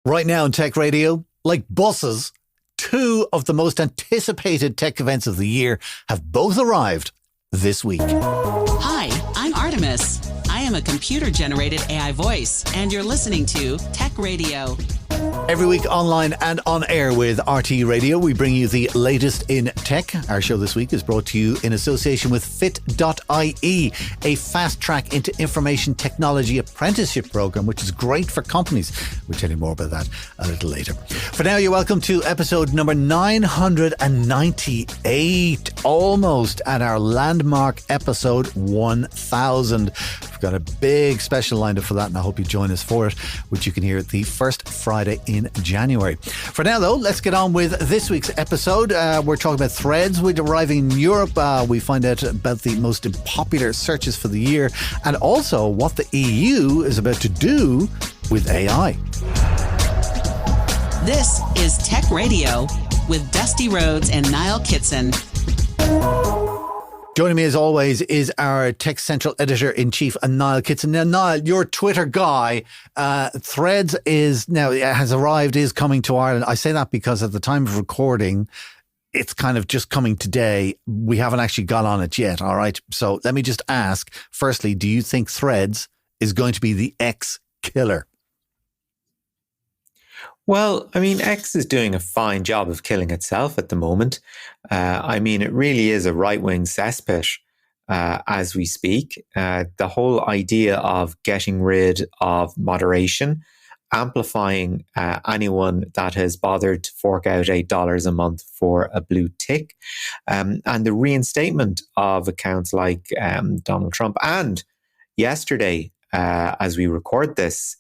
Right now in Tech Radio, like buses, two of the most anticipated tech events of the year have both arrived this week. Hi, I'm Artemis. I am a computer-generated AI voice, and you're listening to Tech Radio. Every week online and on air with RT Radio, we bring you the latest in tech. Our show this week is brought to you in association with FIT.ie, a fast track into information technology apprenticeship program, which is great for companies. We'll tell you more about that a little later. For now, you're welcome to episode number 998, almost at our landmark episode 1000. We've got a big special lined up for that, and I hope you join us for it, which you can hear the first Friday in January. For now, though, let's get on with this week's episode. We're talking about threads arriving in Europe. We find out about the most popular searches for the year and also what the EU is about to do with AI. This is Tech Radio with Dusty Rhodes and Niall Kitson. Joining me as always is our Tech Central Editor-in-Chief, Niall Kitson. Now, Niall, your Twitter guy, Threads has arrived, is coming to Ireland. I say that because at the time of recording, it's kind of just coming today. We haven't actually got on it yet, all right? So let me just ask, firstly, do you think Threads is going to be the X killer? Well, I mean, X is doing a fine job of killing itself at the moment. It really is a right-wing cesspit as we speak. The whole idea of getting rid of moderation, amplifying anyone that has bothered to fork out $8 a month for a blue tick, and the reinstatement of accounts like Donald Trump. And yesterday, as we record this,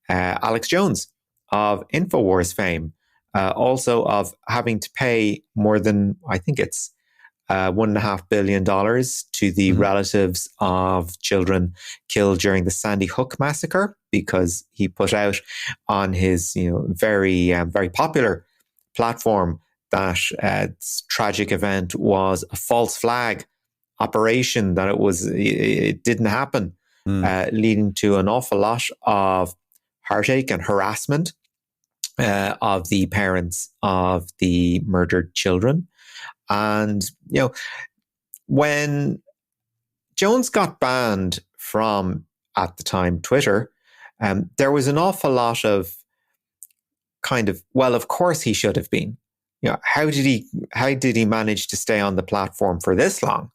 Alex Jones of InfoWars fame, also of having to pay more than, I think it's $1.5 billion to the relatives of children killed during the Sandy Hook massacre, because he put out on his very popular platform that this tragic event was a false flag operation, that it didn't happen, leading to an awful lot of heartache and harassment of the parents of the murdered children. And, when Jones got banned from, at the time, Twitter, there was an awful lot of of course he should have been. How did he manage to stay on the platform for this long?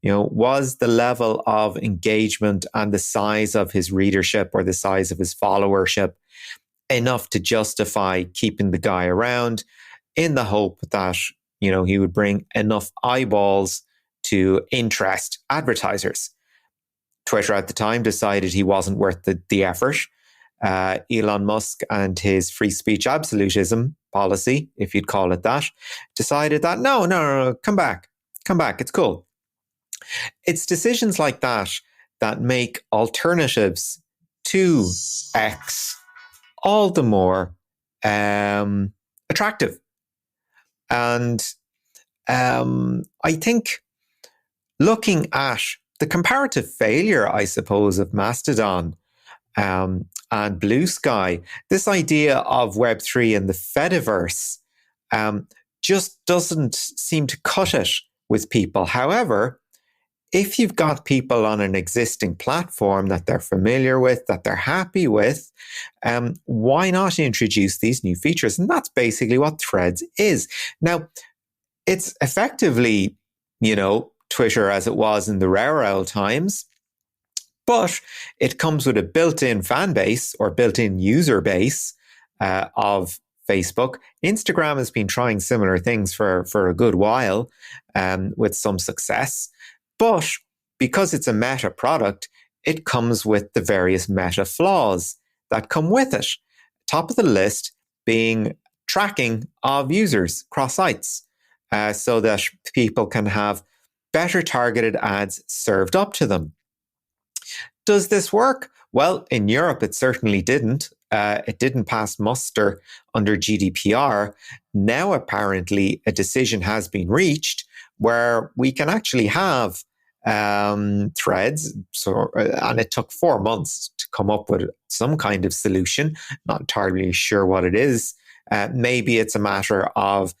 Was the level of engagement and the size of his readership or the size of his followership enough to justify keeping the guy around, in the hope that, he would bring enough eyeballs to interest advertisers? Twitter at the time decided he wasn't worth the effort. Elon Musk and his free speech absolutism policy, if you'd call it that, decided that no, come back, it's cool. It's decisions like that that make alternatives to X all the more attractive. And I think, looking at the comparative failure, I suppose, of Mastodon and Blue Sky, this idea of Web3 and the Fediverse just doesn't seem to cut it with people. However, if you've got people on an existing platform that they're familiar with, that they're happy with, why not introduce these new features? And that's basically what Threads is. Now, it's effectively, Twitter as it was in the rare old times, but it comes with a built-in fan base or built-in user base of Facebook. Instagram has been trying similar things for a good while with some success. But because it's a meta product, it comes with the various meta flaws that come with it. Top of the list being tracking of users across sites, so that people can have better targeted ads served up to them. Does this work? Well, in Europe, it certainly didn't. It didn't pass muster under GDPR. Now, apparently, a decision has been reached where we can actually have Threads. And it took 4 months to come up with some kind of solution. Not entirely sure what it is. Maybe it's a matter of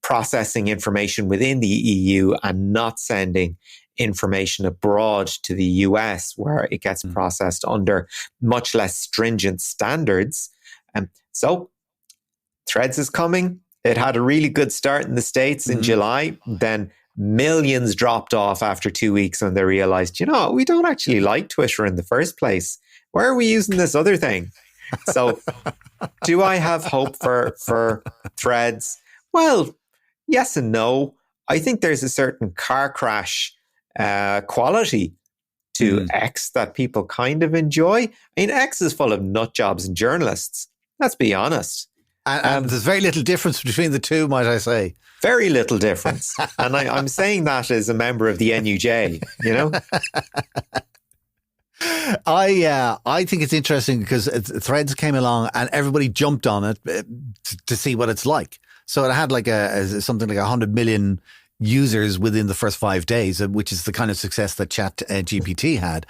processing information within the EU and not sending information abroad to the US, where it gets processed under much less stringent standards. So Threads is coming. It had a really good start in the States in July. Then millions dropped off after 2 weeks when they realized, we don't actually like Twitter in the first place. Why are we using this other thing? So do I have hope for Threads? Well, yes and no. I think there's a certain car crash quality to X that people kind of enjoy. I mean, X is full of nut jobs and journalists. Let's be honest. And there's very little difference between the two, might I say. Very little difference. And I'm saying that as a member of the NUJ, I think it's interesting because Threads came along and everybody jumped on it to see what it's like. So it had like something like 100 million users within the first 5 days, which is the kind of success that Chat GPT had.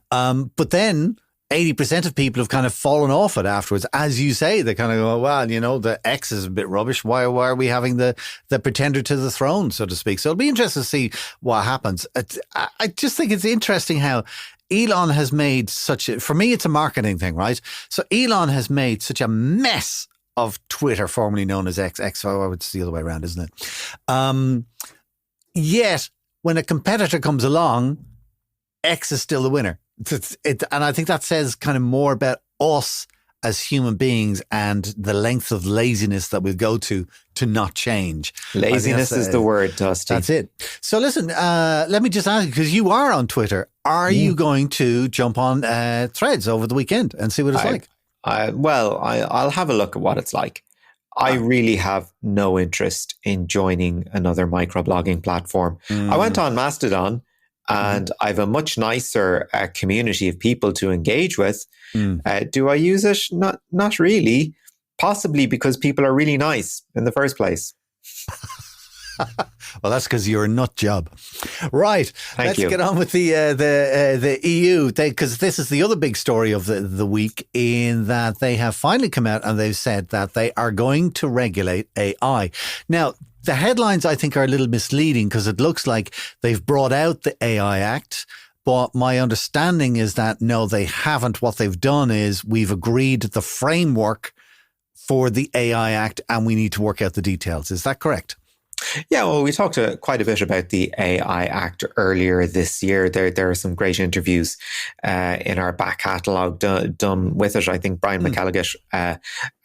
But then 80% of people have kind of fallen off it afterwards. As you say, they kind of go, well, the X is a bit rubbish. Why are we having the pretender to the throne, so to speak? So it'll be interesting to see what happens. I just think it's interesting how Elon has made for me, it's a marketing thing, right? So Elon has made such a mess of Twitter, formerly known as X. It's the other way around, isn't it? Yet, when a competitor comes along, X is still the winner. And I think that says kind of more about us as human beings and the length of laziness that we'll go to not change. Laziness is the word, Dusty. That's it. So listen, let me just ask you, because you are on Twitter, are you going to jump on Threads over the weekend and see what it's like? I'll have a look at what it's like. I really have no interest in joining another microblogging platform. I went on Mastodon and I have a much nicer community of people to engage with. Do I use it? Not really. Possibly because people are really nice in the first place. Well, that's because you're a nut job. Right. Let's get on with the EU, because this is the other big story of the week, in that they have finally come out and they've said that they are going to regulate AI. Now, the headlines, I think, are a little misleading because it looks like they've brought out the AI Act. But my understanding is that, no, they haven't. What they've done is we've agreed the framework for the AI Act and we need to work out the details. Is that correct? Yeah, well, we talked quite a bit about the AI Act earlier this year. There are some great interviews in our back catalogue done with it. I think Brian McElligott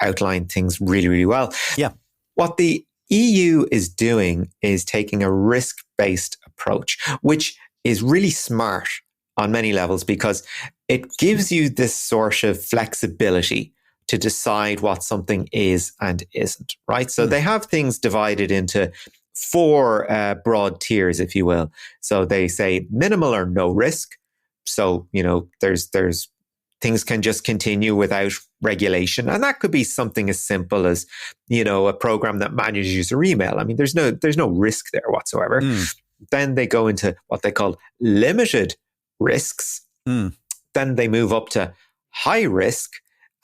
outlined things really, really well. Yeah. What the EU is doing is taking a risk-based approach, which is really smart on many levels because it gives you this sort of flexibility to decide what something is and isn't, right? So they have things divided into 4 broad tiers, if you will. So they say minimal or no risk. So, there's things can just continue without regulation. And that could be something as simple as, a program that manages your email. I mean, there's no risk there whatsoever. Then they go into what they call limited risks. Then they move up to high risk.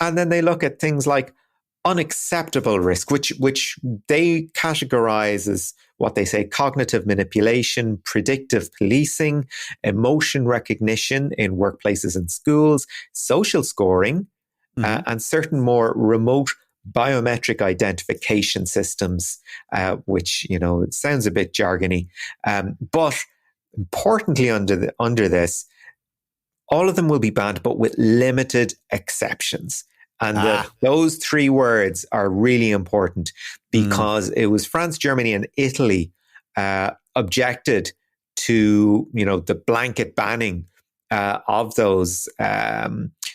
And then they look at things like unacceptable risk, which they categorize as what they say cognitive manipulation, predictive policing, emotion recognition in workplaces and schools, social scoring, and certain more remote biometric identification systems, which, it sounds a bit jargony. But importantly under this, all of them will be banned, but with limited exceptions. And those 3 words are really important because it was France, Germany, and Italy objected to, the blanket banning of those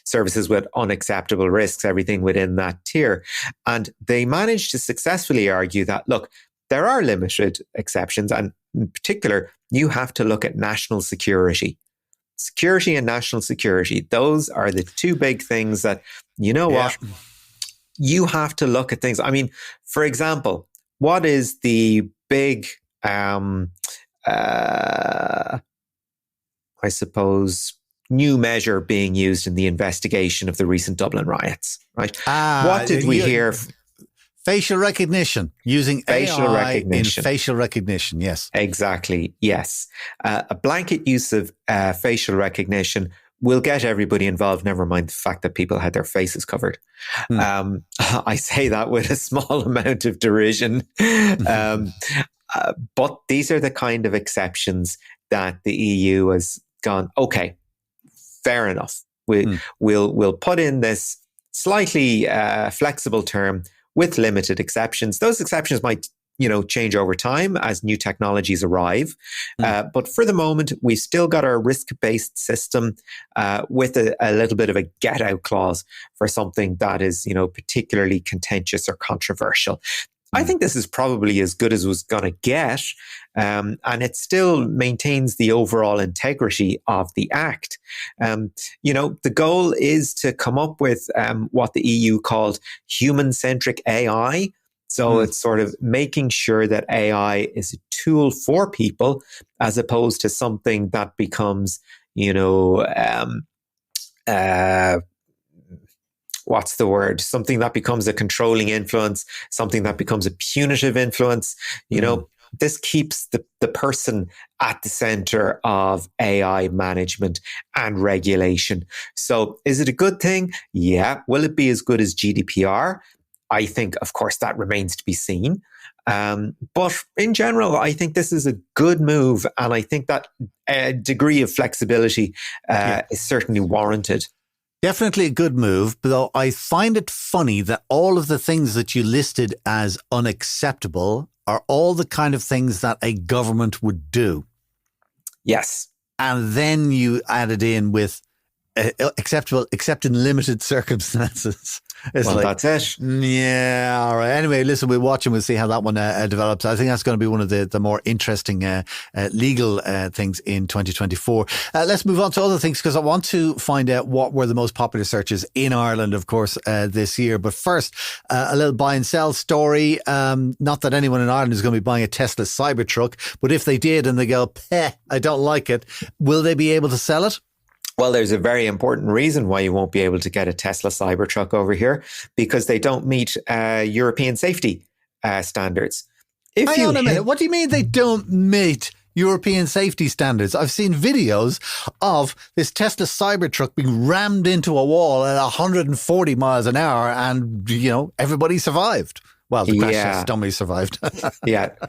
services with unacceptable risks, everything within that tier. And they managed to successfully argue that, look, there are limited exceptions. And in particular, you have to look at national security. Security and national security. Those are the 2 big things that, what? You have to look at things. I mean, for example, what is the big I suppose, new measure being used in the investigation of the recent Dublin riots, right? What did we hear? Facial recognition, using Facial AI recognition. in facial recognition, yes. Exactly, yes. A blanket use of facial recognition will get everybody involved, never mind the fact that people had their faces covered. I say that with a small amount of derision. But these are the kind of exceptions that the EU has gone, okay, fair enough. We'll put in this slightly flexible term with limited exceptions. Those exceptions might, change over time as new technologies arrive. But for the moment, we've still got our risk-based system with a little bit of a get-out clause for something that is, particularly contentious or controversial. I think this is probably as good as it was going to get, and it still maintains the overall integrity of the Act. The goal is to come up with what the EU called human-centric AI. So it's sort of making sure that AI is a tool for people as opposed to something that becomes, what's the word? Something that becomes a controlling influence, something that becomes a punitive influence. This keeps the person at the center of AI management and regulation. So is it a good thing? Yeah. Will it be as good as GDPR? I think, of course, that remains to be seen. But in general, I think this is a good move. And I think that a degree of flexibility is certainly warranted. Definitely a good move, though I find it funny that all of the things that you listed as unacceptable are all the kind of things that a government would do. Yes. And then you added in with acceptable, except in limited circumstances. That's it. Yeah, all right. Anyway, listen, we'll watch and we'll see how that one develops. I think that's going to be one of the more interesting legal things in 2024. Let's move on to other things because I want to find out what were the most popular searches in Ireland, of course, this year. But first, a little buy and sell story. Not that anyone in Ireland is going to be buying a Tesla Cybertruck, but if they did and they go, I don't like it, will they be able to sell it? Well, there's a very important reason why you won't be able to get a Tesla Cybertruck over here, because they don't meet European safety standards. Hang on a minute. What do you mean they don't meet European safety standards? I've seen videos of this Tesla Cybertruck being rammed into a wall at 140 miles an hour and, everybody survived. Well, the crash test dummies survived.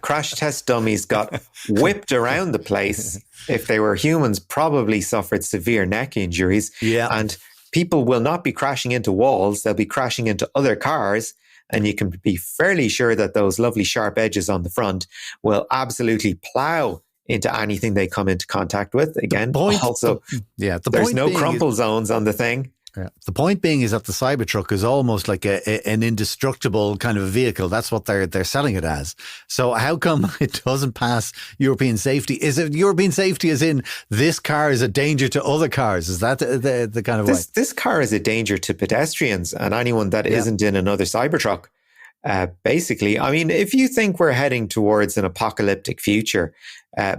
Crash test dummies got whipped around the place. If they were humans, probably suffered severe neck injuries. Yeah. And people will not be crashing into walls. They'll be crashing into other cars. And you can be fairly sure that those lovely sharp edges on the front will absolutely plow into anything they come into contact with. Again, there's no crumple zones on the thing. Yeah. The point being is that the Cybertruck is almost like an indestructible kind of a vehicle. That's what they're selling it as. So how come it doesn't pass European safety? Is it European safety as in this car is a danger to other cars? Is that the kind of way? This car is a danger to pedestrians and anyone that isn't in another Cybertruck. Basically, I mean, if you think we're heading towards an apocalyptic future,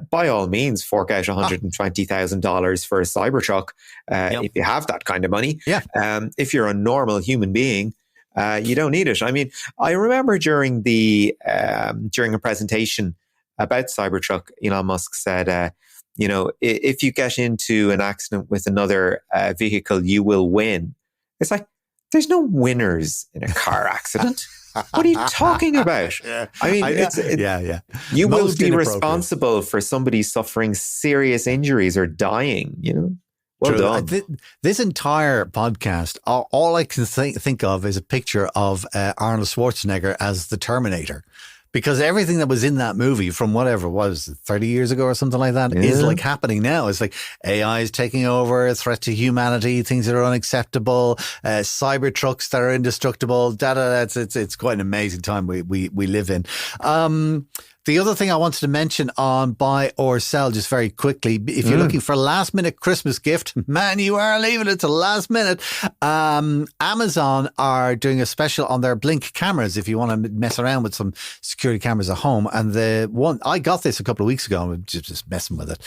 by all means, fork out $120,000 for a Cybertruck if you have that kind of money. Yeah. If you're a normal human being, you don't need it. I mean, I remember during a presentation about Cybertruck, Elon Musk said, if you get into an accident with another vehicle, you will win. It's like, there's no winners in a car accident. What are you talking about? I mean, you will be responsible for somebody suffering serious injuries or dying, Well done. This entire podcast, all I can think of is a picture of Arnold Schwarzenegger as the Terminator. Because everything that was in that movie from whatever was 30 years ago or something like that is like happening now. It's like AI is taking over, a threat to humanity, things that are unacceptable, cyber trucks that are indestructible. It's quite an amazing time we live in. The other thing I wanted to mention on buy or sell just very quickly, if you're looking for a last minute Christmas gift, man, you are leaving it to last minute. Amazon are doing a special on their Blink cameras if you want to mess around with some security cameras at home. And the one, I got this a couple of weeks ago, I'm just messing with it.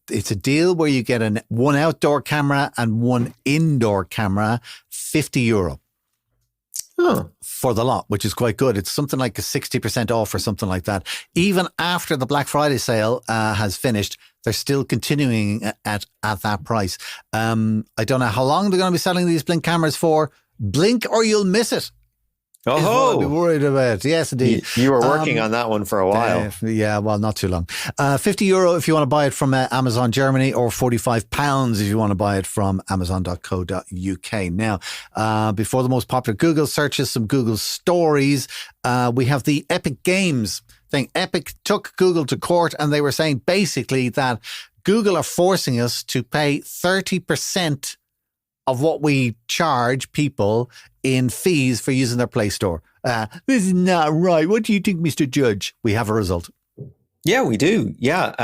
it's a deal where you get one outdoor camera and one indoor camera, €50 for the lot, which is quite good. It's something like a 60% off or something like that. Even after the Black Friday sale has finished, they're still continuing at that price. I don't know how long they're going to be selling these Blink cameras for. Blink or you'll miss it. Is what I'd be worried about. Yes, indeed. You were working on that one for a while. Yeah, well, not too long. €50 if you want to buy it from Amazon Germany, or £45 if you want to buy it from Amazon.co.uk. Now, before the most popular Google searches, some Google stories. We have the Epic Games thing. Epic took Google to court, and they were saying basically that Google are forcing us to pay 30% of what we charge people in fees for using their Play Store. This is not right. What do you think, Mr. Judge? We have a result. Yeah, we do. Yeah.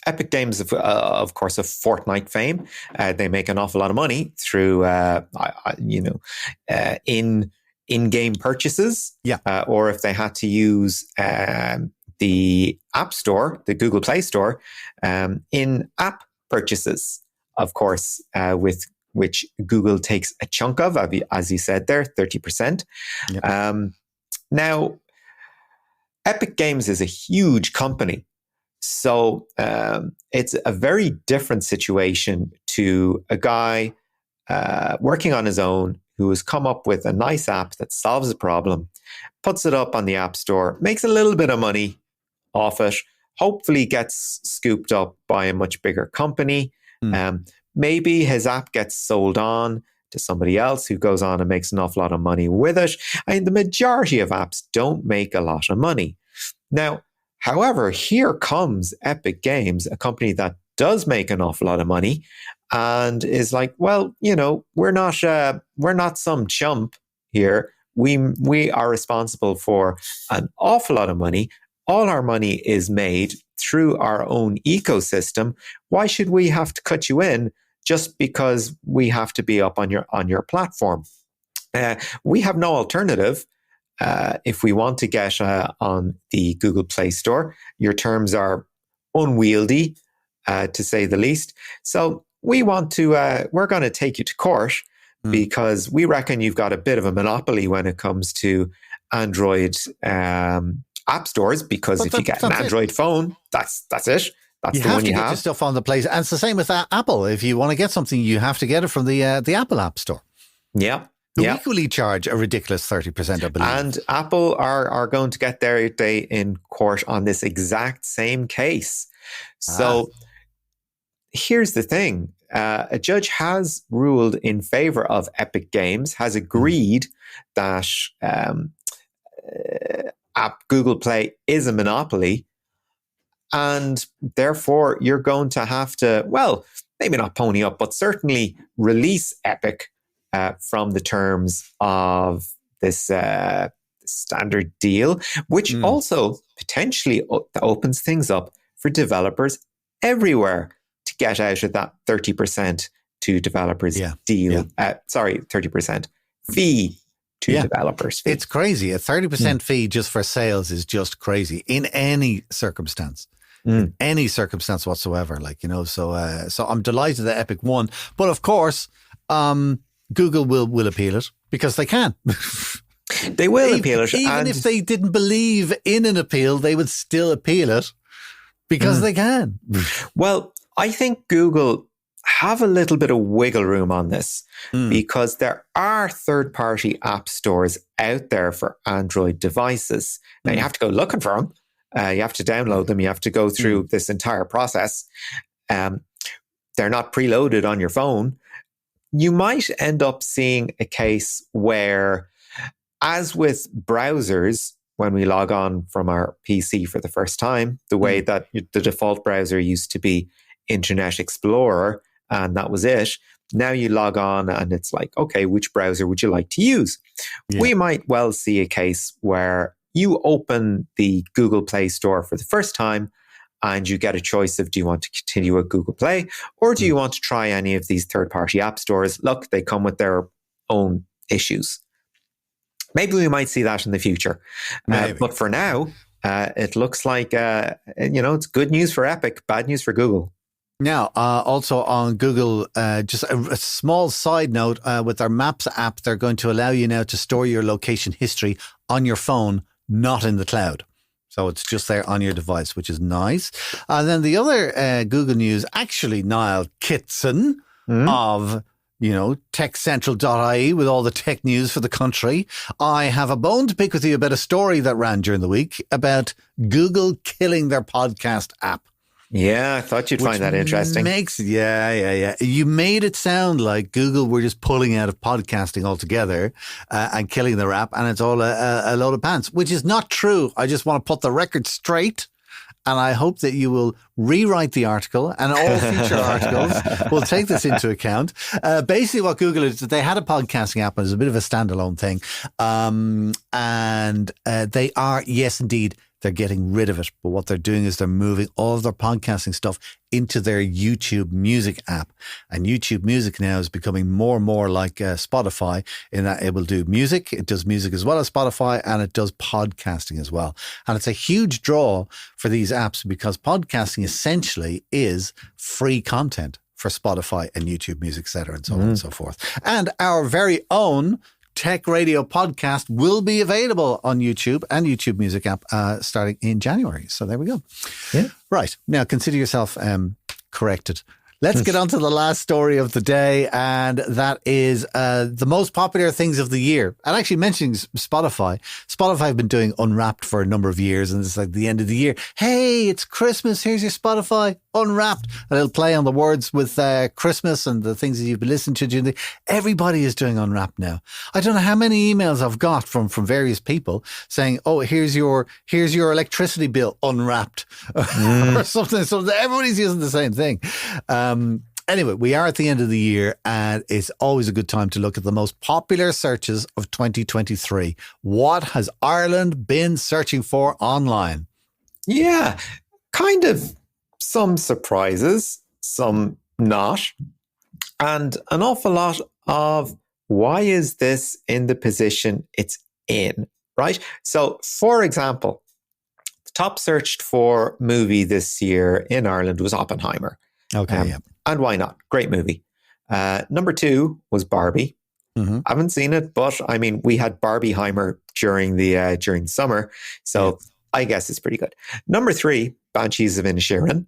Epic Games, of course, of Fortnite fame. They make an awful lot of money through, in-game purchases. Yeah. Or if they had to use the App Store, the Google Play Store, in-app purchases, of course, with which Google takes a chunk of, as you said there, 30%. Yep. Now, Epic Games is a huge company. So it's a very different situation to a guy working on his own who has come up with a nice app that solves a problem, puts it up on the App Store, makes a little bit of money off it, hopefully gets scooped up by a much bigger company. Maybe his app gets sold on to somebody else who goes on and makes an awful lot of money with it. The majority of apps don't make a lot of money. Now, however, here comes Epic Games, a company that does make an awful lot of money and is like, well, we're not some chump here. We are responsible for an awful lot of money. All our money is made through our own ecosystem. Why should we have to cut you in just because we have to be up on your platform? We have no alternative. If we want to get on the Google Play Store, your terms are unwieldy, to say the least. So we're going to take you to court because we reckon you've got a bit of a monopoly when it comes to Android app stores, because if you get an Android phone, that's it. That's the one you have. You have to get your stuff on the place. And it's the same with Apple. If you want to get something, you have to get it from the Apple App Store. Yeah. Who equally charge a ridiculous 30%, I believe. And Apple are going to get their day in court on this exact same case. So here's the thing. A judge has ruled in favor of Epic Games, has agreed that Google Play is a monopoly, and therefore you're going to have to, well, maybe not pony up, but certainly release Epic from the terms of this standard deal, which also potentially opens things up for developers everywhere to get out of that 30% to developers deal. 30% fee to developers. It's crazy. A 30% fee just for sales is just crazy in any circumstance. In any circumstance whatsoever. So I'm delighted that Epic won. But of course, Google will appeal it because they can. They will appeal it. Even if they didn't believe in an appeal, they would still appeal it because they can. Well, I think Google have a little bit of wiggle room on this because there are third-party app stores out there for Android devices. Now, you have to go looking for them. You have to download them. You have to go through this entire process. They're not preloaded on your phone. You might end up seeing a case where, as with browsers, when we log on from our PC for the first time, the way that the default browser used to be Internet Explorer, and that was it. Now you log on and it's like, okay, which browser would you like to use? Yeah. We might well see a case where you open the Google Play Store for the first time and you get a choice of, do you want to continue with Google Play or do you want to try any of these third-party app stores? Look, they come with their own issues. Maybe we might see that in the future. But for now, it looks like, it's good news for Epic, bad news for Google. Now, also on Google, just a small side note, with our Maps app, they're going to allow you now to store your location history on your phone, not in the cloud. So it's just there on your device, which is nice. And then the other Google News, actually, Niall Kitson of, techcentral.ie with all the tech news for the country. I have a bone to pick with you about a story that ran during the week about Google killing their podcast app. Yeah, I thought you'd find that interesting. Yeah. You made it sound like Google were just pulling out of podcasting altogether and killing their app, and it's all a load of pants, which is not true. I just want to put the record straight. And I hope that you will rewrite the article, and all future articles will take this into account. Basically, what Google is, they had a podcasting app, it was a bit of a standalone thing. And they are, yes, indeed, they're getting rid of it. But what they're doing is they're moving all of their podcasting stuff into their YouTube Music app. And YouTube Music now is becoming more and more like Spotify, in that it will do music. It does music as well as Spotify, and it does podcasting as well. And it's a huge draw for these apps because podcasting essentially is free content for Spotify and YouTube Music, et cetera, and so on and so forth. And our very own Tech Radio podcast will be available on YouTube and YouTube Music app starting in January. So there we go. Yeah. Right. Now consider yourself corrected. Let's get on to the last story of the day, and that is the most popular things of the year. And actually mentioning Spotify. Spotify have been doing Unwrapped for a number of years, and it's like the end of the year. Hey, it's Christmas. Here's your Spotify Unwrapped. And it'll play on the words with Christmas and the things that you've been listening to during the... Everybody is doing Unwrapped now. I don't know how many emails I've got from various people saying, oh, here's your electricity bill Unwrapped or something. So everybody's using the same thing. Anyway, we are at the end of the year, and it's always a good time to look at the most popular searches of 2023. What has Ireland been searching for online? Yeah, kind of some surprises, some not, and an awful lot of why is this in the position it's in, right? So, for example, the top searched for movie this year in Ireland was Oppenheimer. Okay, yeah. And why not? Great movie. Number 2 was Barbie. I haven't seen it, but I mean, we had Barbieheimer during the summer, so I guess it's pretty good. Number 3, Banshees of Inisherin.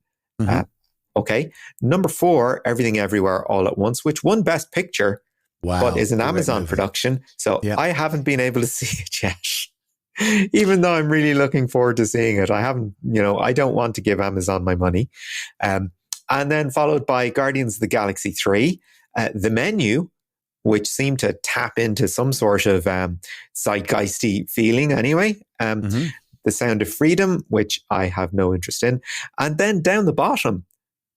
Okay. Number 4, Everything Everywhere All at Once, which won Best Picture, but is an Amazon production. So I haven't been able to see it yet. Even though I'm really looking forward to seeing it, I haven't, I don't want to give Amazon my money. And then followed by Guardians of the Galaxy 3, The Menu, which seemed to tap into some sort of zeitgeisty feeling anyway. The Sound of Freedom, which I have no interest in. And then down the bottom,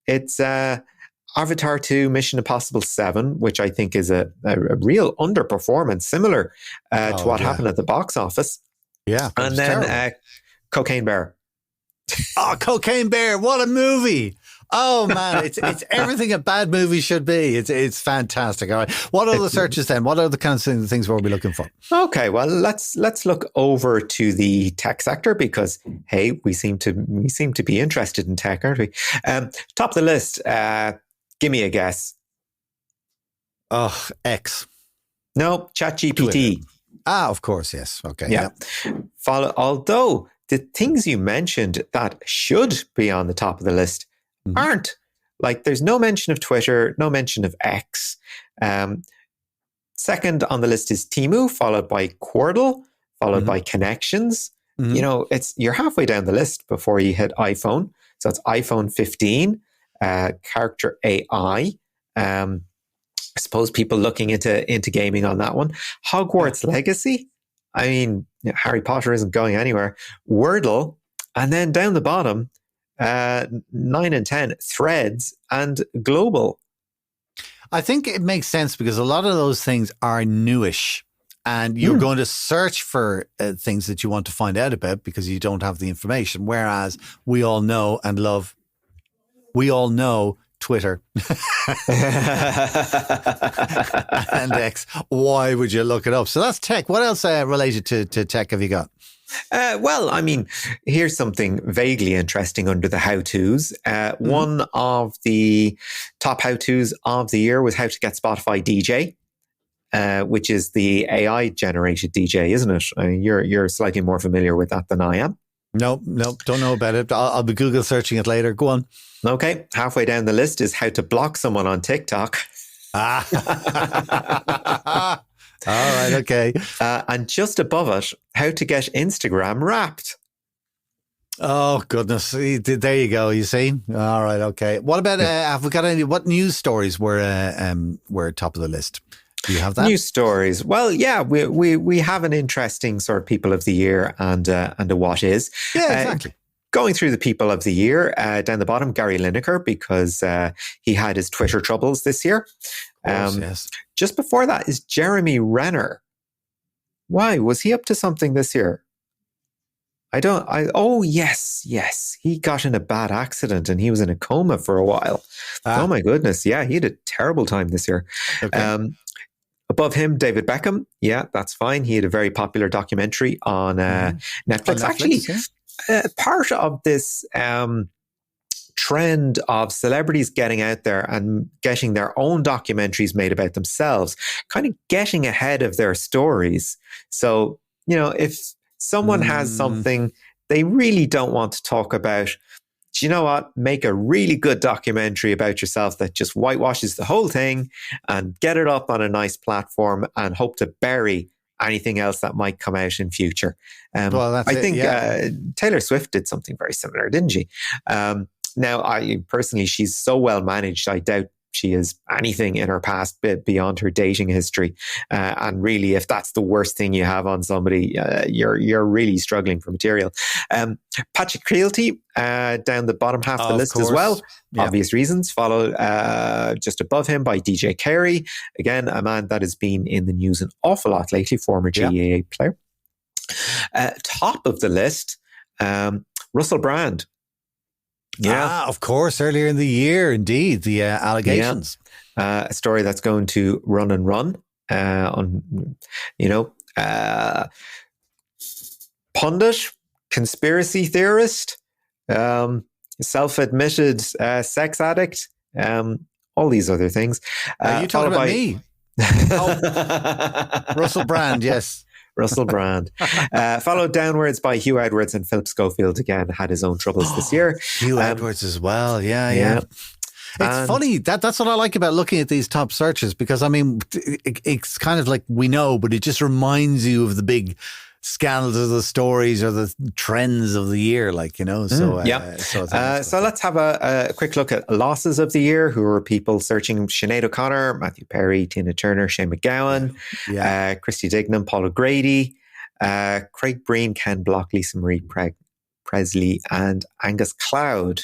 it's Avatar 2, Mission Impossible 7, which I think is a real underperformance, similar to what happened at the box office. Yeah. And then Cocaine Bear. Oh, Cocaine Bear, what a movie. Oh man, it's everything a bad movie should be. It's fantastic. All right. What are the searches then? What are the kinds of things we'll be looking for? Okay, well let's look over to the tech sector because hey, we seem to be interested in tech, aren't we? Top of the list, give me a guess. Oh, X. No, ChatGPT. Of course, yes. Okay. Yeah. Although the things you mentioned that should be on the top of the list aren't. Like there's no mention of Twitter, no mention of X. Second on the list is Temu, followed by Quordle, followed by Connections. You're halfway down the list before you hit iPhone. So it's iPhone 15, Character AI. I suppose people looking into gaming on that one. Hogwarts Legacy. I mean, Harry Potter isn't going anywhere. Wordle. And then down the bottom, 9 and 10, Threads and Global. I think it makes sense because a lot of those things are newish, and you're going to search for things that you want to find out about because you don't have the information. Whereas we all know Twitter and X. Why would you look it up? So that's tech. What else related to tech have you got? Well, I mean, here's something vaguely interesting under the how-tos. One of the top how-tos of the year was how to get Spotify DJ, which is the AI-generated DJ, isn't it? I mean, you're slightly more familiar with that than I am. No, don't know about it. I'll be Google searching it later. Go on. Okay, halfway down the list is how to block someone on TikTok. All right, okay. And just above it, how to get Instagram wrapped. Oh, goodness. There you go. You see? All right, okay. What about, have we got any, what news stories were top of the list? Do you have that? News stories. Well, yeah, we have an interesting sort of people of the year and a what is. Yeah, exactly. Going through the people of the year, down the bottom, Gary Lineker, because he had his Twitter troubles this year. Yes. Just before that is Jeremy Renner. Why? Was he up to something this year? Oh, yes. He got in a bad accident and he was in a coma for a while. Oh my goodness. Yeah, he had a terrible time this year. Okay. Above him, David Beckham. Yeah, that's fine. He had a very popular documentary on Netflix. Actually, part of this trend of celebrities getting out there and getting their own documentaries made about themselves, kind of getting ahead of their stories. So, if someone has something they really don't want to talk about, do you know what? Make a really good documentary about yourself that just whitewashes the whole thing and get it up on a nice platform and hope to bury anything else that might come out in future. I think Taylor Swift did something very similar, didn't she? Now, she's so well managed, I doubt she has anything in her past beyond her dating history. And really, if that's the worst thing you have on somebody, you're really struggling for material. Patrick Creelty, down the bottom half of the list as well. Yeah. Obvious reasons. Followed just above him by DJ Carey. Again, a man that has been in the news an awful lot lately, former GAA player. Top of the list, Russell Brand. Yeah, of course. Earlier in the year, indeed, the allegations. Yeah. A story that's going to run and run pundit, conspiracy theorist, self-admitted sex addict, all these other things. Are you talking about me? Russell Brand, yes. Russell Brand. Followed downwards by Hugh Edwards, and Philip Schofield again had his own troubles this year. Hugh Edwards as well. Yeah. It's funny. That's what I like about looking at these top searches, because, I mean, it's kind of like we know, but it just reminds you of the big scandals of the stories or the trends of the year, So let's have a quick look at losses of the year. Who are people searching? Sinead O'Connor, Matthew Perry, Tina Turner, Shane McGowan, Christy Dignam, Paul O'Grady, Craig Breen, Ken Block, Lisa Marie Presley, and Angus Cloud.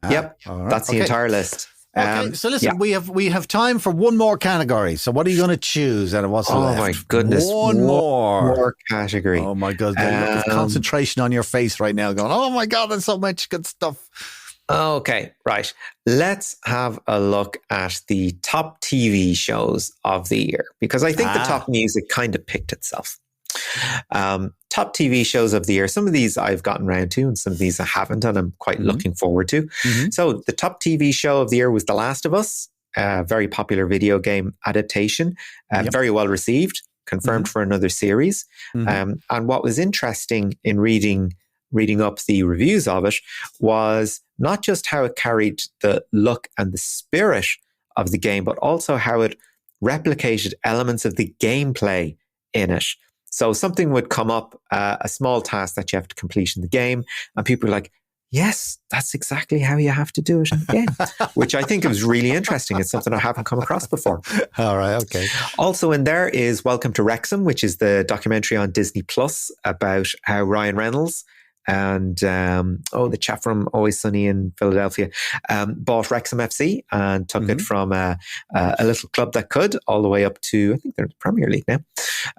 Yep, right. That's the entire list. Okay, so listen, we have time for one more category. So what are you going to choose? And what's left? My goodness, one more category. Oh my God, there's concentration on your face right now, going, oh my God, there's so much good stuff. Okay, right. Let's have a look at the top TV shows of the year, because I think the top music kind of picked itself. Top TV shows of the year. Some of these I've gotten around to, and some of these I haven't, and I'm quite looking forward to. So the top TV show of the year was The Last of Us, a very popular video game adaptation, very well received, confirmed for another series. And what was interesting in reading up the reviews of it was not just how it carried the look and the spirit of the game, but also how it replicated elements of the gameplay in it. So something would come up, a small task that you have to complete in the game, and people are like, yes, that's exactly how you have to do it in the game, which I think is really interesting. It's something I haven't come across before. All right, okay. Also in there is Welcome to Wrexham, which is the documentary on Disney Plus about how Ryan Reynolds and the chap from Always Sunny in Philadelphia bought Wrexham FC and took it from a little club that could all the way up to, I think they're in the Premier League now.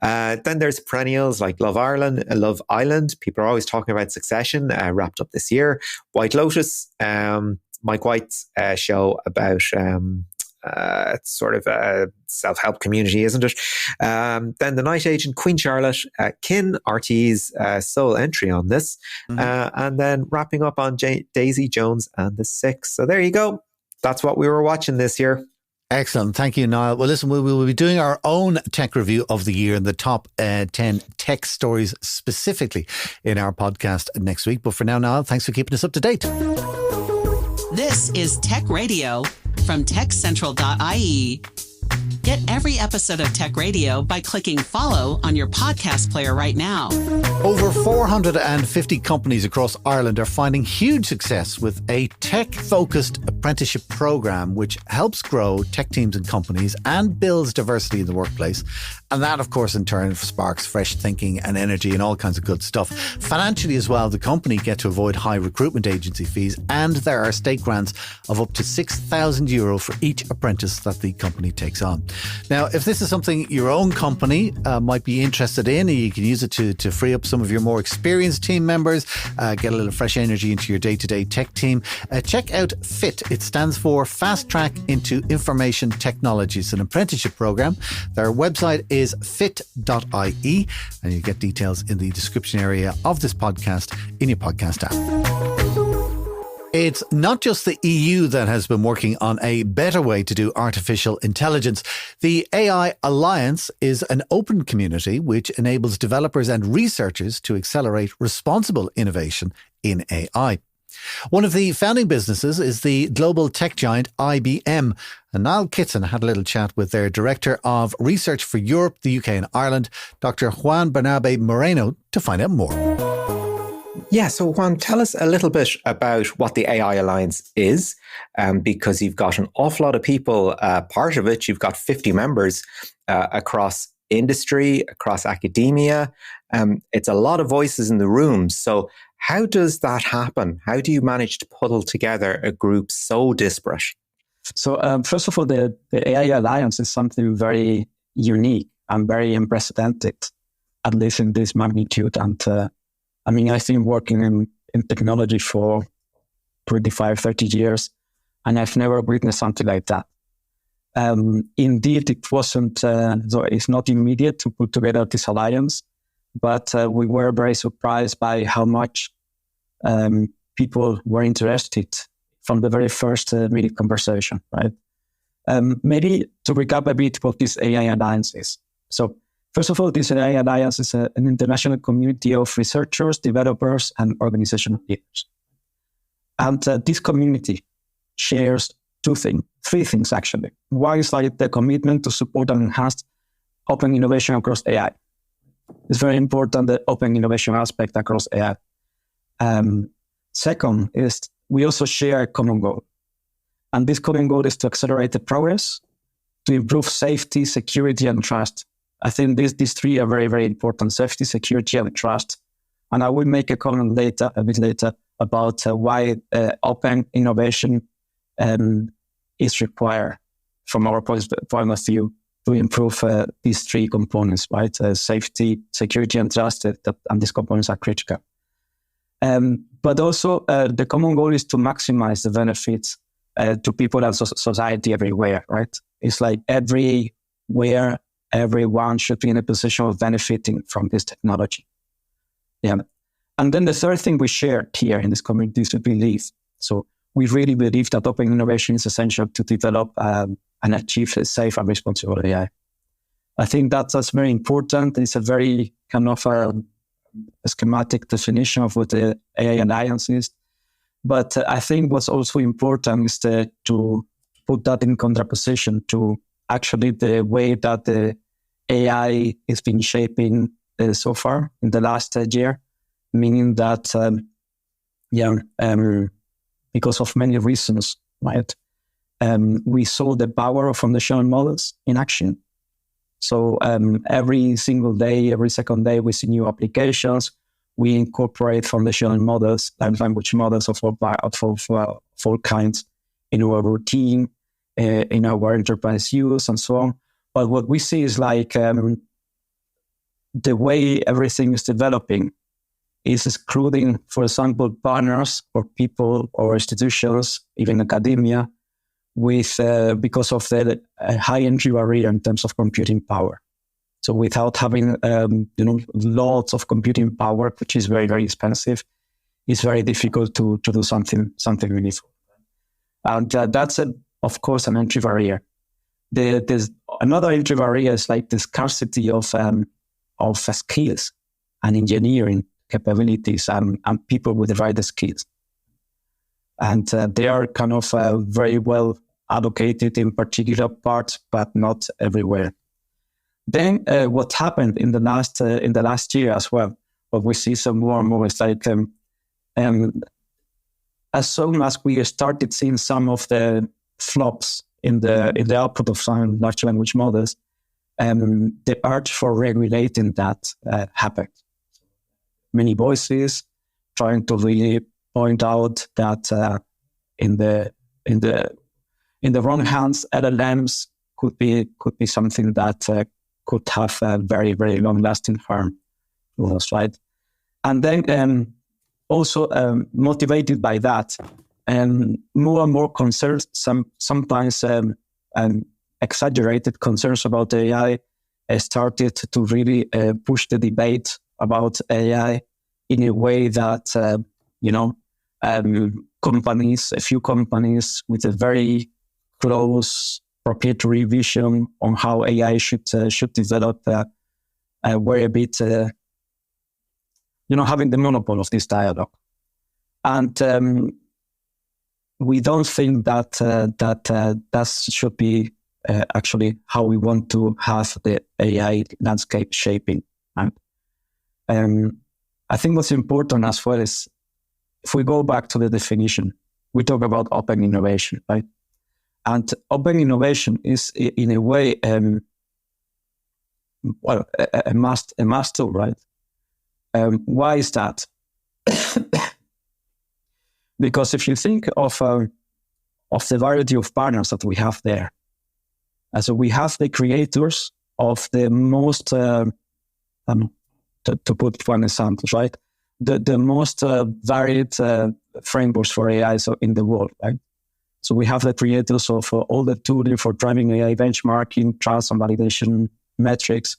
Then there's perennials like Love Island. People are always talking about Succession, wrapped up this year. White Lotus, Mike White's show about it's sort of a self-help community, isn't it? Then The Night Agent, Queen Charlotte, Kin, RT's sole entry on this, and then wrapping up on Daisy Jones and the Six. So there you go. That's what we were watching this year. Excellent. Thank you, Niall. Well, listen, we will be doing our own tech review of the year and the top 10 tech stories specifically in our podcast next week. But for now, Niall, thanks for keeping us up to date. This is Tech Radio from TechCentral.ie. Get every episode of Tech Radio by clicking follow on your podcast player right now. Over 450 companies across Ireland are finding huge success with a tech-focused apprenticeship program which helps grow tech teams and companies and builds diversity in the workplace. And that, of course, in turn sparks fresh thinking and energy and all kinds of good stuff. Financially as well, the company get to avoid high recruitment agency fees, and there are state grants of up to €6,000 for each apprentice that the company takes on. Now, if this is something your own company might be interested in, you can use it to free up some of your more experienced team members, get a little fresh energy into your day-to-day tech team. Check out FIT. It stands for Fastrack into Information Technology. It's an apprenticeship program. Their website is FIT.ie, and you get details in the description area of this podcast in your podcast app. It's not just the EU that has been working on a better way to do artificial intelligence. The AI Alliance is an open community which enables developers and researchers to accelerate responsible innovation in AI. One of the founding businesses is the global tech giant IBM. And Niall Kitson had a little chat with their Director of Research for Europe, the UK and Ireland, Dr. Juan Bernabe Moreno, to find out more. Yeah, so Juan, tell us a little bit about what the AI Alliance is, because you've got an awful lot of people part of it. You've got 50 members across industry, across academia. It's a lot of voices in the room. So how does that happen? How do you manage to pull together a group so disparate? So first of all, the AI Alliance is something very unique and very unprecedented, at least in this magnitude. And I've been working in technology for 25, 30 years, and I've never witnessed something like that. Indeed, it wasn't, so it's not immediate to put together this alliance, but we were very surprised by how much people were interested from the very first meeting conversation, right? Maybe to recap a bit what this AI Alliance is. So first of all, this AI Alliance is an international community of researchers, developers, and organizational leaders. And this community shares three things actually. One is like the commitment to support and enhance open innovation across AI. It's very important, the open innovation aspect across AI. Second is we also share a common goal. And this common goal is to accelerate the progress, to improve safety, security, and trust. I think these three are very, very important: safety, security, and trust. And I will make a comment a bit later, about why open innovation is required from our point of view to improve these three components, right? Safety, security, and trust, and these components are critical. But also the common goal is to maximize the benefits to people and society everywhere, right? It's like everywhere, everyone should be in a position of benefiting from this technology. Yeah. And then the third thing we share here in this community is a belief. So we really believe that open innovation is essential to develop and achieve a safe and responsible AI. I think that's very important. It's a very kind of a schematic definition of what the AI Alliance is. But I think what's also important is to put that in contraposition to actually the way that the AI has been shaping so far in the last year, meaning that, because of many reasons, right? We saw the power of foundational models in action. So every single day, every second day, we see new applications. We incorporate foundational models, language models of all kinds in our routine, in our enterprise use, and so on. But what we see is like the way everything is developing is excluding, for example, partners or people or institutions, even academia, with because of the high entry barrier in terms of computing power. So without having lots of computing power, which is very, very expensive, it's very difficult to do something meaningful. And that's of course an entry barrier. There's another entry barrier is like the scarcity of skills and engineering capabilities and people with the right skills. And they are kind of very well allocated in particular parts, but not everywhere. Then what happened in the last year as well, what we see some more and more is like as soon as we started seeing some of the flops in the output of some large language models, the urge for regulating that happened. Many voices trying to really point out that in the wrong hands, LLMs could be something that could have a very, very long-lasting harm to us, right? And then also motivated by that, more and more concerns, sometimes exaggerated concerns about AI started to really push the debate about AI in a way that, companies, a few companies with a very close proprietary vision on how AI should develop were a bit, having the monopoly of this dialogue. And we don't think that should be actually how we want to have the AI landscape shaping. And I think what's important as well is, if we go back to the definition, we talk about open innovation, right? And open innovation is, in a way, a must tool, right? Why is that? Because if you think of the variety of partners that we have there, so we have the creators of the most, to put one example, right? The most varied frameworks for AI in the world, right? So we have the creators of all the tooling for driving AI benchmarking, trust and validation metrics,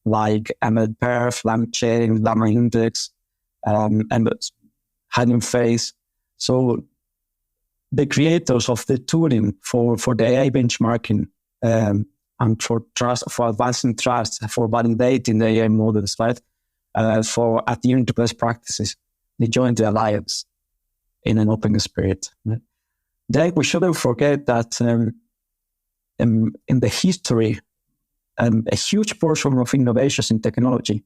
like MLPerf, LangChain, Llama Index, and Hidden Face. So the creators of the tooling for the AI benchmarking and for trust, for advancing trust, for validating the AI models, right? For adhering to best practices, they joined the alliance in an open spirit. Right? Then we shouldn't forget that in the history, a huge portion of innovations in technology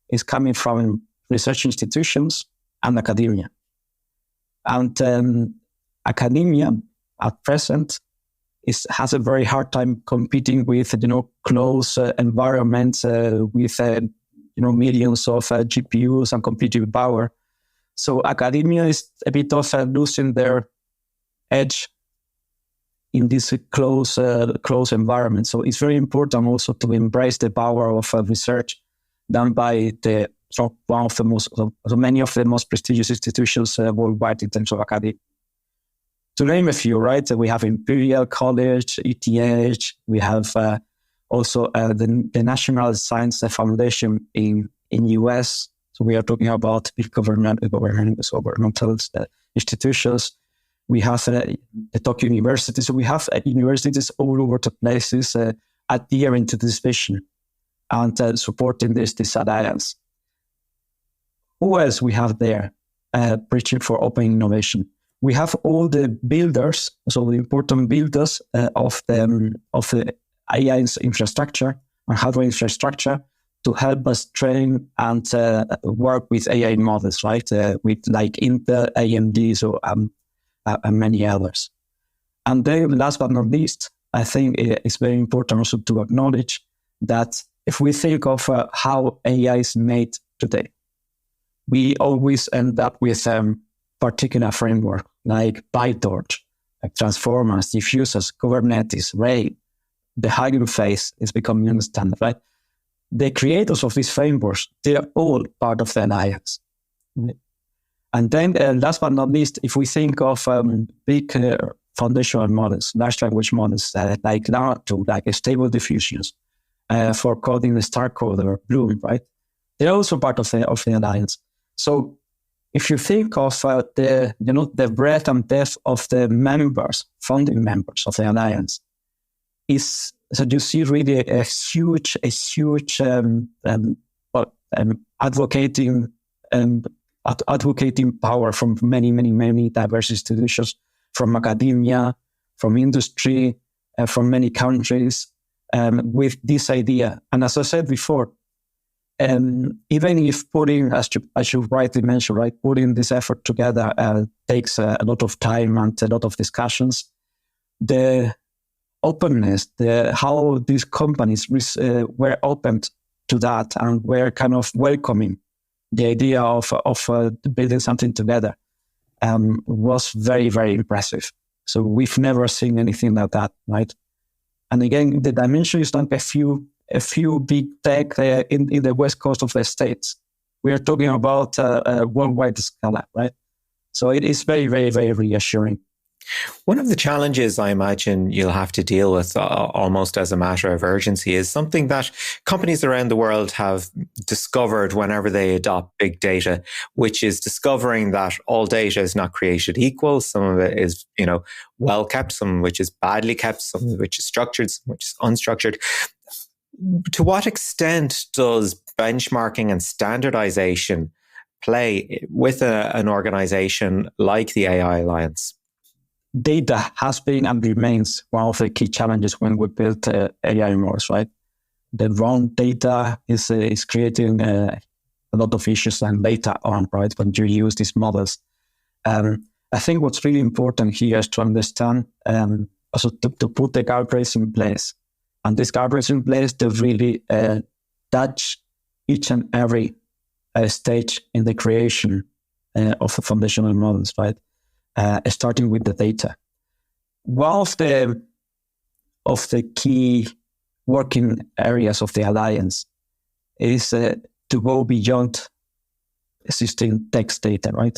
is coming from research institutions and academia. And academia at present has a very hard time competing with closed environments with millions of GPUs and computing power. So academia is a bit of losing their edge in this close environment. So it's very important also to embrace the power of research done by many of the most prestigious institutions worldwide in terms of academia. To name a few, right? We have Imperial College, ETH. We have also the National Science Foundation in US. So we are talking about big governmental institutions. We have the Tokyo University. So we have universities all over the places adhering to this vision and supporting this alliance. Who else we have there preaching for open innovation? We have all the builders, so the important builders of the AI infrastructure and hardware infrastructure to help us train and work with AI models, right? With like Intel, AMD, so and many others. And then last but not least, I think it's very important also to acknowledge that if we think of how AI is made today, we always end up with particular framework like PyTorch, like transformers, diffusers, Kubernetes, Ray. The Hugging Face is becoming standard, right? The creators of these frameworks, they are all part of the alliance. And then last but not least, if we think of big foundational models, large language models like Narrative, like Stable Diffusions, for coding the Star Code or Bloom, right? They're also part of the alliance. So if you think of the breadth and depth of the members, founding members of the alliance, so you see really a huge advocating power from many diverse institutions, from academia, from industry, from many countries, with this idea. And as I said before, even if putting, as you rightly mentioned, right, putting this effort together takes a lot of time and a lot of discussions, the openness, how these companies were open to that and were kind of welcoming the idea of building something together was very, very impressive. So we've never seen anything like that, right? And again, the dimension is like a few big tech in the west coast of the States. We are talking about a worldwide scale, right? So it is very, very, very reassuring. One of the challenges I imagine you'll have to deal with almost as a matter of urgency is something that companies around the world have discovered whenever they adopt big data, which is discovering that all data is not created equal. Some of it is, well kept, some of which is badly kept, some of which is structured, some of which is unstructured. To what extent does benchmarking and standardization play with an organization like the AI Alliance? Data has been and remains one of the key challenges when we build AI models, right? The wrong data is creating a lot of issues and later on, right, when you use these models. I think what's really important here is to understand, also to put the guardrails in place. And these guardrails in place, they really touch each and every stage in the creation of the foundational models, right? Starting with the data. One of the key working areas of the Alliance is to go beyond existing text data, right?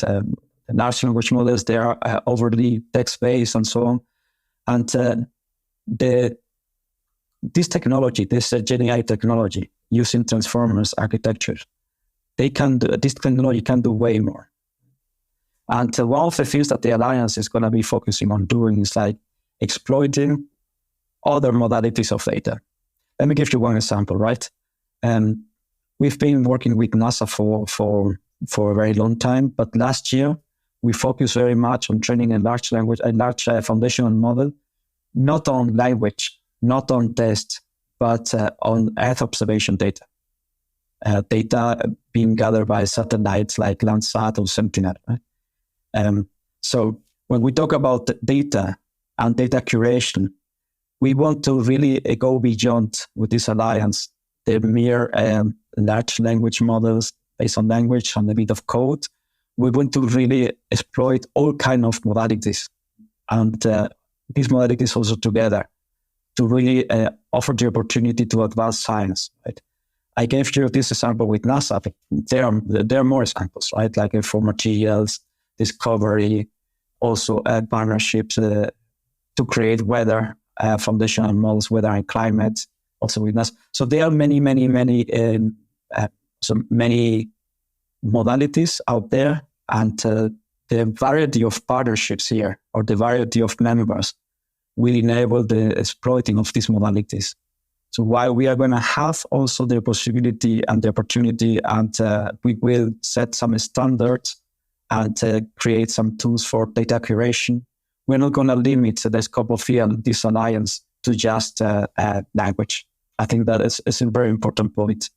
Large language models, they are overly text-based and so on. And this technology, this GenAI technology, using transformers architecture, this technology can do way more. And one of the things that the Alliance is going to be focusing on doing is like exploiting other modalities of data. Let me give you one example, right? We've been working with NASA for a very long time, but last year we focused very much on training a large foundational model, not on language, not on text, but on Earth observation data. Data being gathered by satellites like Landsat or Sentinel, right? So when we talk about data and data curation, we want to really go beyond with this alliance, the mere large language models based on language and a bit of code. We want to really exploit all kinds of modalities and these modalities also together to really offer the opportunity to advance science, right? I gave you this example with NASA, but there are more examples, right? Like for materials, discovery, also partnerships to create weather, foundational models, weather and climate, also with us. So there are many modalities out there, and the variety of partnerships here, or the variety of members, will enable the exploiting of these modalities. So while we are going to have also the possibility and the opportunity, and we will set some standards and create some tools for data curation, we're not going to limit the scope of this alliance to just language. I think that is a very important point.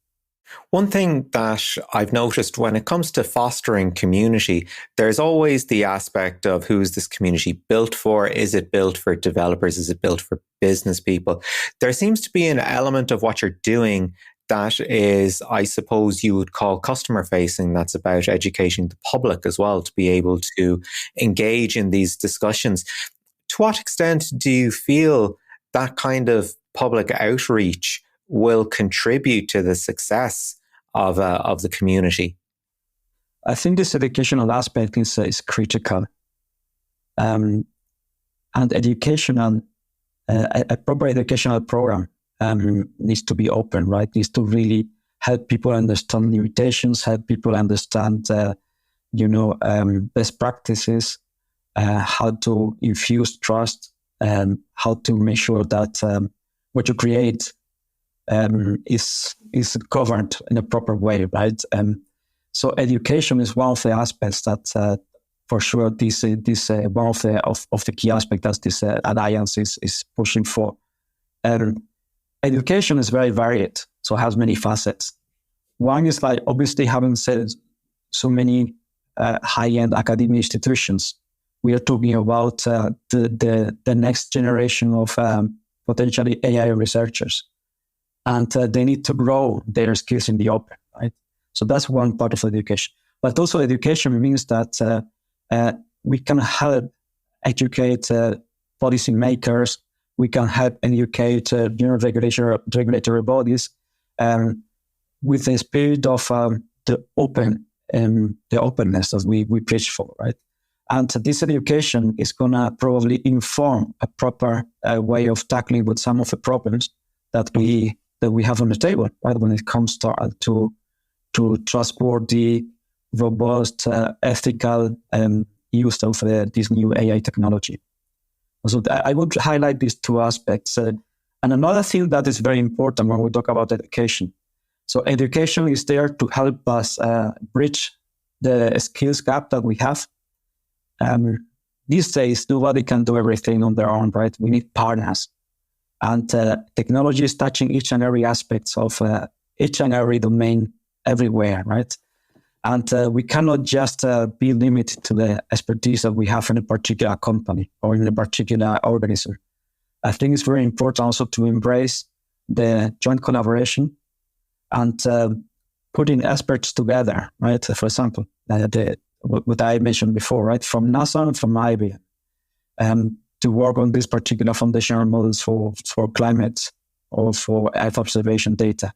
One thing that I've noticed when it comes to fostering community, there's always the aspect of who is this community built for? Is it built for developers? Is it built for business people? There seems to be an element of what you're doing that is, I suppose you would call customer facing. That's about educating the public as well to be able to engage in these discussions. To what extent do you feel that kind of public outreach will contribute to the success of the community? I think this educational aspect is critical. And educational, a proper educational program needs to be open, right? Needs to really help people understand limitations, help people understand, best practices, how to infuse trust, how to make sure that what you create is governed in a proper way, right? So education is one of the aspects that, for sure, this one of the key aspects that this alliance is pushing for. Education is very varied, so it has many facets. One is like obviously having said so many high-end academic institutions. We are talking about the next generation of potentially AI researchers, and they need to grow their skills in the open, right? So that's one part of education. But also education means that we can help educate policymakers. We can help educate regulatory bodies with the spirit of the openness that we preach for, right? And this education is going to probably inform a proper way of tackling with some of the problems that we have on the table, right? When it comes to trustworthy, robust, ethical use of this new AI technology. So I would highlight these two aspects. And another thing that is very important when we talk about education. So education is there to help us bridge the skills gap that we have. These days, nobody can do everything on their own, right? We need partners. And technology is touching each and every aspect of each and every domain everywhere, right? And we cannot just be limited to the expertise that we have in a particular company or in a particular organism. I think it's very important also to embrace the joint collaboration and putting experts together, right? For example, what I mentioned before, right? From NASA and from IBM to work on these particular foundational models for climate or for Earth observation data.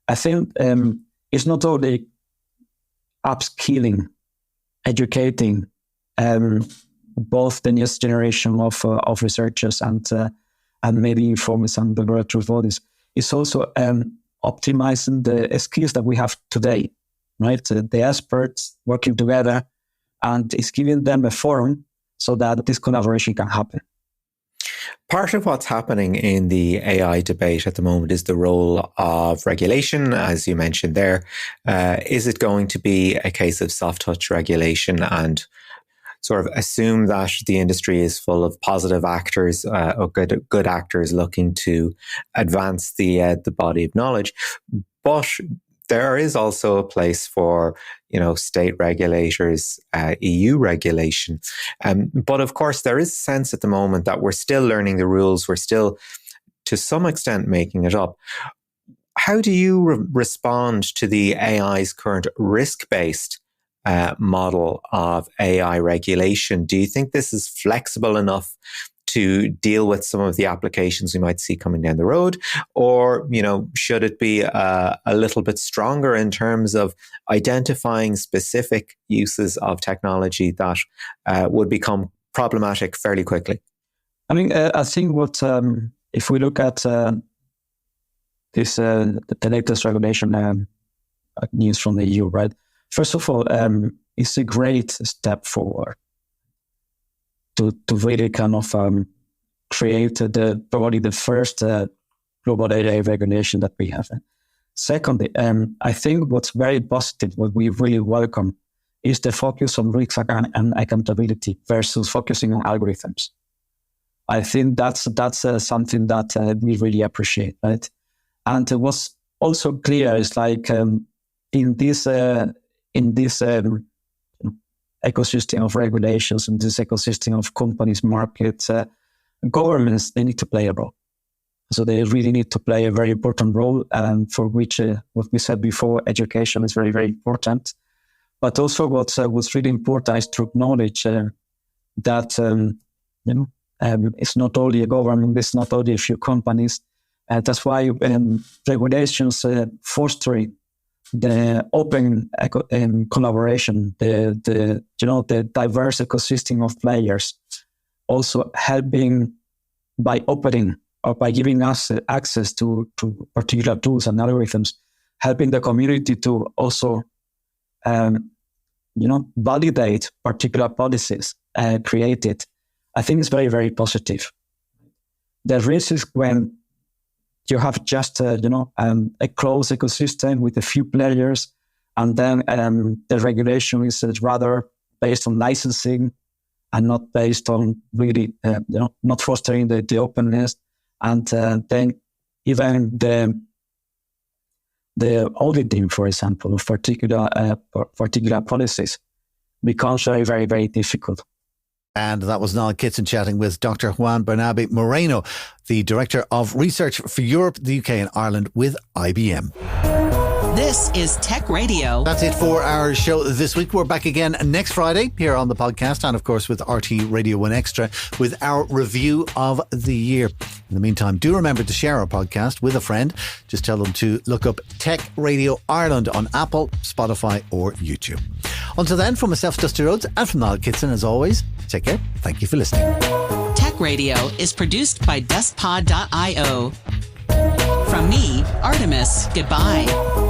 I think it's not only upskilling, educating both the next generation of researchers and maybe informing some regulatory bodies. It's also optimizing the skills that we have today, right? The experts working together, and it's giving them a forum so that this collaboration can happen. Part of what's happening in the AI debate at the moment is the role of regulation, as you mentioned there. Is it going to be a case of soft touch regulation and sort of assume that the industry is full of positive actors or good actors looking to advance the body of knowledge? But there is also a place for, state regulators, EU regulation. But of course, there is a sense at the moment that we're still learning the rules. We're still, to some extent, making it up. How do you respond to the AI's current risk-based model of AI regulation? Do you think this is flexible enough to deal with some of the applications we might see coming down the road? Or, should it be a little bit stronger in terms of identifying specific uses of technology that would become problematic fairly quickly? I mean, I think if we look at the latest regulation news from the EU, right? First of all, it's a great step forward to really kind of create probably the first global AI regulation that we have. Secondly, I think what's very positive, what we really welcome, is the focus on risk and accountability versus focusing on algorithms. I think that's something that we really appreciate, right? And what's also clear is like in this ecosystem of regulations and this ecosystem of companies, markets, governments, they need to play a role. So they really need to play a very important role, for which, what we said before, education is very, very important. But also what's really important is to acknowledge that, it's not only a government, it's not only a few companies. That's why regulations fostering the open collaboration, the diverse ecosystem of players, also helping by opening or by giving us access to particular tools and algorithms, helping the community to also, validate particular policies created. I think it's very, very positive. The risk is when you have just a closed ecosystem with a few players, and then the regulation is rather based on licensing and not based on really, not fostering the openness, and then even the auditing, for example, of particular policies becomes very, very, very difficult. And that was Niall Kitson chatting with Dr. Juan Bernabe Moreno, the Director of Research for Europe, the UK and Ireland with IBM. This is Tech Radio. That's it for our show this week. We're back again next Friday here on the podcast, and of course with RT Radio 1 Extra with our review of the year. In the meantime, do remember to share our podcast with a friend. Just tell them to look up Tech Radio Ireland on Apple, Spotify or YouTube. Until then, from myself, Dusty Rhodes, and from Niall Kitson, as always, take care. Thank you for listening. Tech Radio is produced by dustpod.io. From me, Artemis, goodbye.